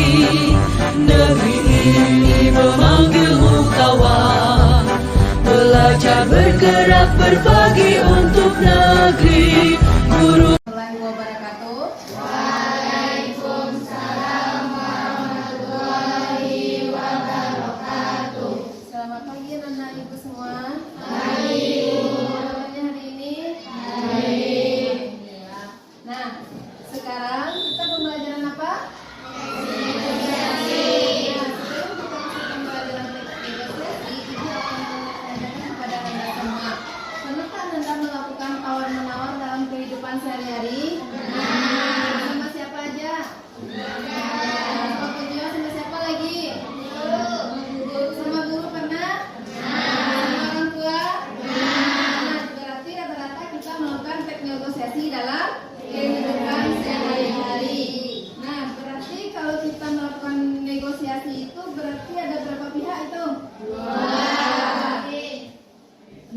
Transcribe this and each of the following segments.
Negeri ini memanggilmu kawan, belajar bergerak berbagi untuk negeri. Guru Wabarakatuh. Selamat pagi anak ibu semua. Hari ini. Nah, sekarang kita pembelajaran apa? Pembelajaran negosiasi. Ibu akan menanyakan kepada anda semua. Pernahkah anda melakukan tawar menawar dalam kehidupan sehari-hari? Sama siapa aja? Sama penjual, sama siapa lagi? Sama guru pernah? Sama orang tua? Nah, berarti rata-rata kita melakukan teknik negosiasi dalam kehidupan sehari-hari. Nah, berarti kalau kita melakukan negosiasi itu berarti ada berapa pihak itu?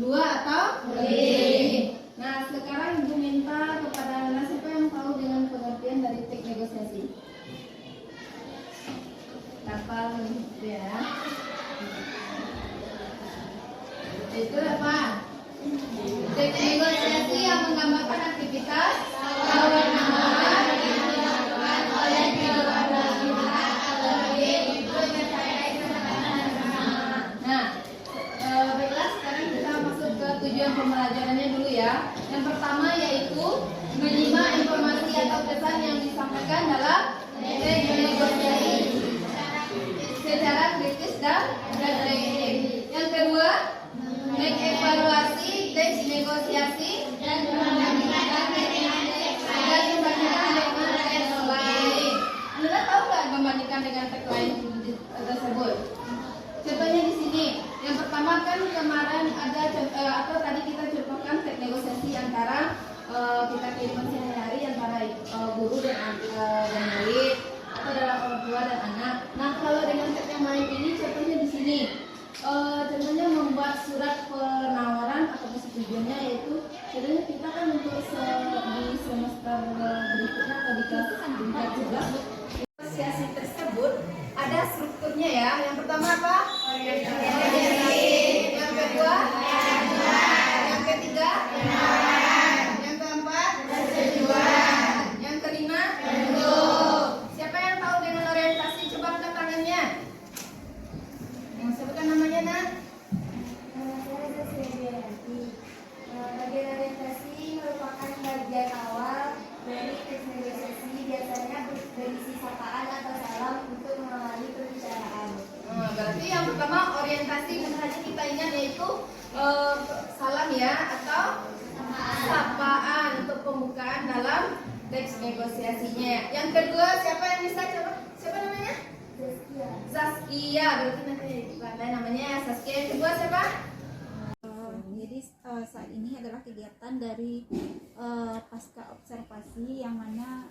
Dua atau lebih. Nah, sekarang ibu minta kepada anak siapa yang tahu dengan pengertian dari teknik negosiasi? Kapal ya. Itu apa? Teknik negosiasi yang menggambarkan aktivitas tawar-menawar yang dilakukan oleh kedua belah pihak agar dipercayai sama. Nah, baiklah sekarang kita masuk ke tujuan pembelajarannya dulu ya. Yang pertama yaitu menyimak informasi atau pesan yang disampaikan dalam teknik negosiasi secara kritis dan reflektif. Yang kedua, mengevaluasi teks negosiasi dan membandingkan dengan teks lain. Anda tahu nggak membandingkan dengan teks lain tersebut? Contohnya di sini. Yang pertama kan kemarin ada atau tadi kita contohkan teks negosiasi antara kita kehidupan sehari-hari antara guru dan murid atau dalam orang tua dan anak. Nah, kalau dengan teks yang lain ini contohnya di sini. Contohnya membuat surat penawaran atau persetujuannya yaitu contohnya kita kan untuk di semester berikutnya atau di kelas 11 negosiasi tersebut ada strukturnya ya. Yang pertama apa? Yang kedua? Yang ketiga? Yang keempat? Yang kelima? Siapa yang tahu dengan orientasi? Coba angkat tangannya. Yang sebutkan namanya nak? Bagian orientasi merupakan bagian awal dari teks negosiasi, biasanya berisi sapaan atau salam untuk mengawali pembicaraan. Berarti yang pertama orientasi benar saja kita ingat yaitu salam ya atau sapaan untuk pembukaan dalam teks negosiasinya. Yang kedua siapa yang bisa coba? Siapa namanya? Zaskia. Berarti nanti namanya Zaskia. Yang kedua siapa? Jadi saat ini adalah kegiatan dari pasca observasi yang mana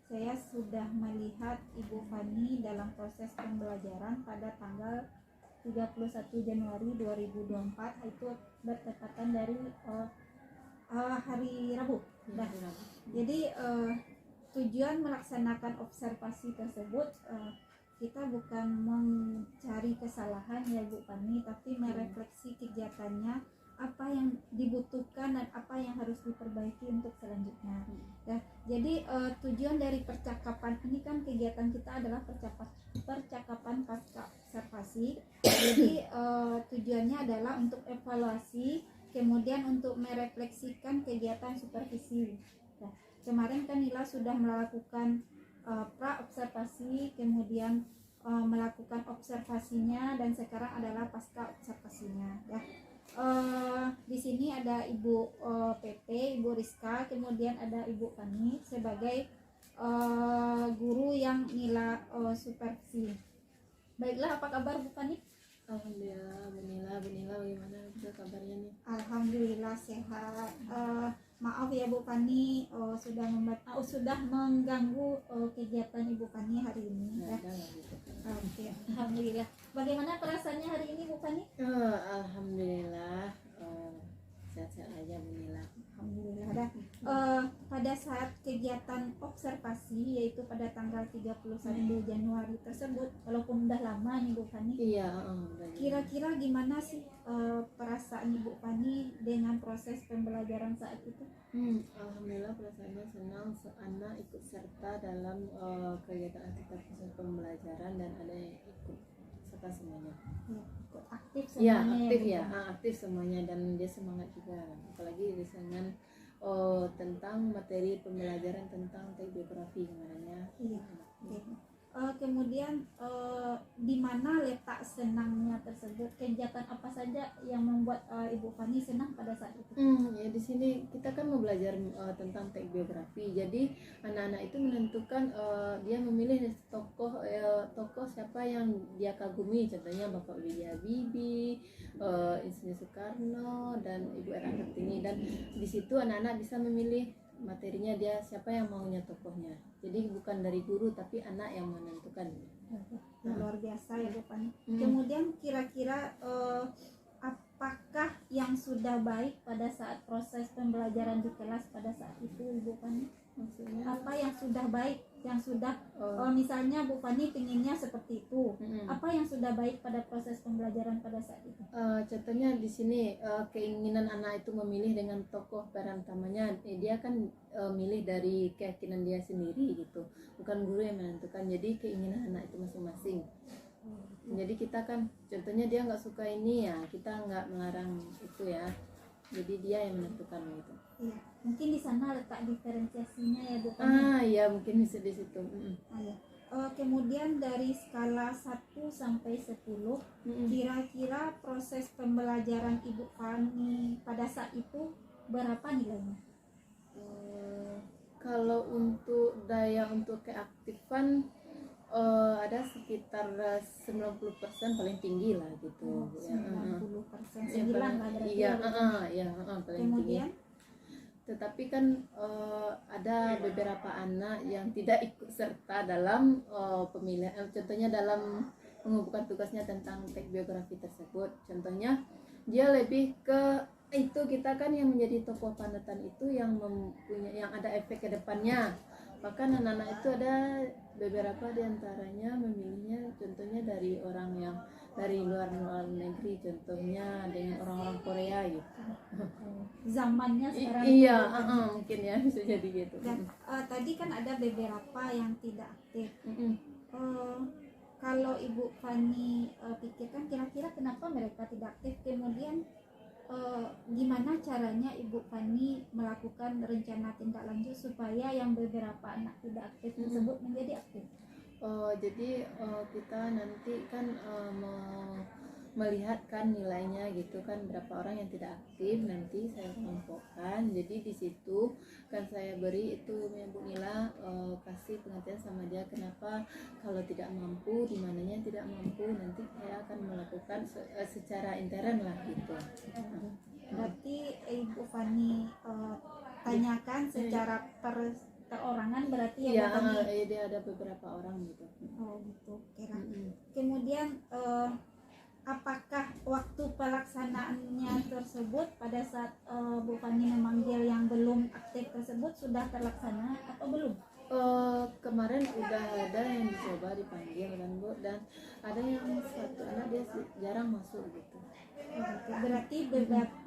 saya sudah melihat Ibu Fani dalam proses pembelajaran pada tanggal 31 Januari 2024 itu bertepatan dari hari Rabu. Nah, jadi tujuan melaksanakan observasi tersebut kita bukan mencari kesalahan ya Bu Fani, tapi merefleksi kegiatannya, apa yang dibutuhkan dan apa yang harus diperbaiki untuk selanjutnya. Ya, jadi tujuan dari percakapan ini kan kegiatan kita adalah percakapan pasca observasi. Jadi tujuannya adalah untuk evaluasi, kemudian untuk merefleksikan kegiatan supervisi. Nah, kemarin kan Nila sudah melakukan pra observasi, kemudian melakukan observasinya, dan sekarang adalah pasca observasinya. Ya. Di sini ada Ibu PT, Ibu Rizka, kemudian ada Ibu Fani sebagai guru yang Nila supervisi. Baiklah, apa kabar Bu Fani? Alhamdulillah, Bu Nila bagaimana kabarnya nih? Alhamdulillah sehat. Maaf ya Bu Fani, sudah mengganggu kegiatan Ibu Fani hari ini. Ya. Oke, alhamdulillah. Bagaimana perasaannya hari ini Bu Fani? Alhamdulillah, sehat-sehat aja Bu Nila. Alhamdulillah. pada saat kegiatan observasi yaitu pada tanggal 31 Januari tersebut, walaupun udah lama nih Bu Fani, Iya, udah. kira-kira gimana sih perasaan Ibu Fani dengan proses pembelajaran saat itu? Alhamdulillah perasaannya senang, anak ikut serta dalam kegiatan aktivitas proses pembelajaran dan ada yang ikut serta semuanya. Ya, ikut aktif Iya, semuanya aktif Bu ya, Fani. aktif semuanya dan dia semangat juga. Apalagi dengan tentang materi pembelajaran tentang teknik biografi kemarinnya. Iya. Oke. Kemudian di mana letak senangnya tersebut? Kegiatan apa saja yang membuat Ibu Fani senang pada saat itu? Ya di sini kita kan mau belajar tentang teknik biografi. Jadi anak-anak itu menentukan dia memilih tokoh tokoh siapa yang dia kagumi. Contohnya Bapak B.J. Habibie, Insinyur Soekarno dan Ibu Era Kartini. Dan di situ anak-anak bisa memilih materinya dia siapa yang maunya tokohnya. Jadi bukan dari guru tapi anak yang menentukan. Luar biasa ya Bu Fani. Kemudian kira-kira apakah yang sudah baik pada saat proses pembelajaran di kelas pada saat itu Ibu Fani? Maksudnya Apa yang sudah baik, yang sudah misalnya Bu Fani pinginnya seperti itu. Apa yang sudah baik pada proses pembelajaran pada saat itu? contohnya di sini keinginan anak itu memilih dengan tokoh peran utamanya, dia kan milih dari keyakinan dia sendiri gitu, bukan guru yang menentukan. Jadi keinginan anak itu masing-masing. Jadi kita kan contohnya dia nggak suka ini ya kita nggak melarang itu ya. Jadi dia yang menentukan gitu. Iya, mungkin di sana letak diferensiasinya ya Bu Fani. Ya mungkin bisa di situ. Iya. Kemudian dari skala 1 sampai 10, kira-kira proses pembelajaran Ibu Fani pada saat itu berapa nilainya? Kalau untuk daya untuk keaktifan ada sekitar 90% paling tinggi lah gitu. 90%, Ya, 9 lah berarti. iya, ya, Bu. paling Kemudian tinggi. Tetapi kan ada beberapa anak yang tidak ikut serta dalam pemilihan, contohnya dalam mengumpulkan tugasnya tentang teknik biografi tersebut. Contohnya dia lebih ke itu kita kan yang menjadi tokoh panutan itu yang mempunyai yang ada efek ke depannya. Bahkan anak-anak itu ada beberapa diantaranya memilihnya contohnya dari orang yang dari luar negeri, contohnya dengan orang-orang Korea gitu. zamannya sekarang Iya, itu, Bu Fani. mungkin ya bisa jadi gitu. Dan tadi kan ada beberapa yang tidak aktif. Kalau Ibu Fani pikirkan kira-kira kenapa mereka tidak aktif, kemudian gimana caranya Ibu Fani melakukan rencana tindak lanjut supaya yang beberapa anak tidak aktif tersebut menjadi aktif? Jadi kita nanti kan mau melihat kan nilainya gitu kan berapa orang yang tidak aktif, nanti saya kelompokkan. Jadi di situ kan saya beri itu Bu Nila kasih pengertian sama dia kenapa kalau tidak mampu, di mananya tidak mampu, nanti saya akan melakukan secara intern lah gitu. Berarti Ibu Fani tanyakan secara perorangan berarti ya, Iya, Bu Fani? dia ada beberapa orang gitu. Oh gitu, kira. Kemudian apakah waktu pelaksanaannya tersebut pada saat Bu Fani memanggil yang belum aktif tersebut sudah terlaksana atau belum? Kemarin udah ada yang dicoba dipanggil kan Bu, dan ada yang satu anak dia jarang masuk gitu. Berarti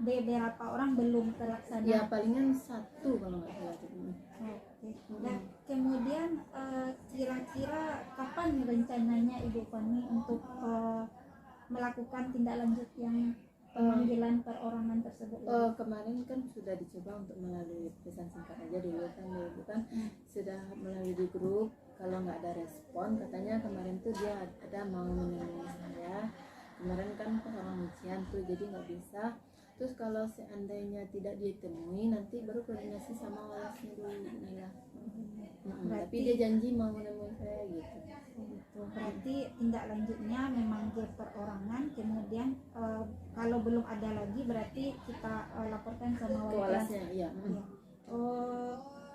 beberapa orang belum terlaksana. Ya palingan satu kalau nggak salah. Oke. Dan kemudian kira-kira kapan rencananya Ibu Fani untuk melakukan tindak lanjut yang pemanggilan perorangan tersebut? Kemarin kan sudah dicoba untuk melalui pesan singkat aja dulu kan Bu kan, sudah melalui di grup. Kalau nggak ada respon katanya kemarin tuh dia ada mau menemui saya. Kemarin kan orang ujian tuh jadi nggak bisa. Terus kalau seandainya tidak ditemui nanti baru koordinasi sama walasnya dulu Nila. Tapi dia janji mau menemui saya gitu. Berarti tindak lanjutnya memanggil perorangan, kemudian kalau belum ada lagi berarti kita laporkan sama wali kelas. Walasnya, iya.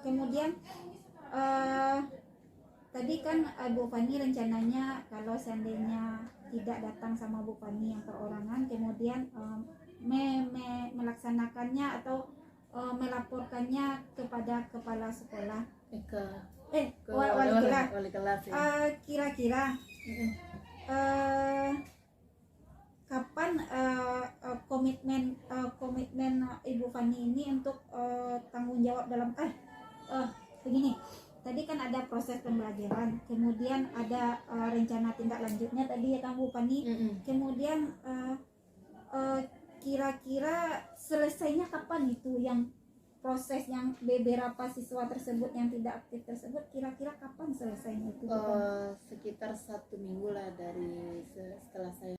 Kemudian tadi kan Bu Fani rencananya kalau seandainya tidak datang sama Bu Fani yang perorangan, kemudian melaksanakannya atau melaporkannya kepada kepala sekolah. Ke Wali kelas. wali kelas ya. Kira-kira kapan komitmen Ibu Fani ini untuk tanggung jawab dalam begini. Tadi kan ada proses pembelajaran, kemudian ada rencana tindak lanjutnya tadi ya kan Bu Fani. Kemudian kira-kira selesainya kapan itu, yang proses yang beberapa siswa tersebut yang tidak aktif tersebut, kira-kira kapan selesainya itu? Sekitar 1 minggu lah dari setelah saya